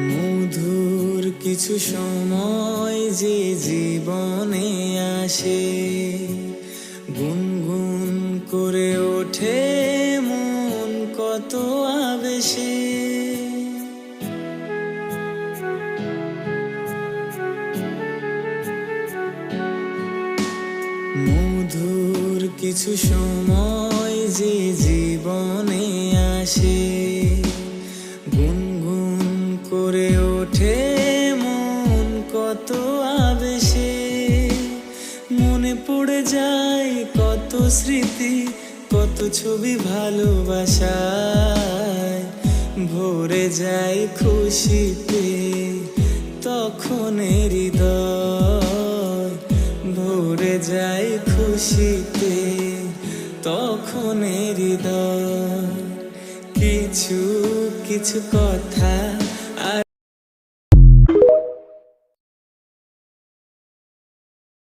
মধুর কিছু সময় যে জীবনে আসে, গুনগুন করে ওঠে মন কত আবেশে। মধুর কিছু সময় যে জীবনে আসে, গুনগুন করে ওঠে মন কত আবেশে। মনে পড়ে যায় কত স্মৃতি, কত ছবি ভালোবাসায়, ভরে যায় খুশিতে তখন হৃদয়, ভরে যায় খুশিতে তখন হৃদয়। কিছু কিছু কথা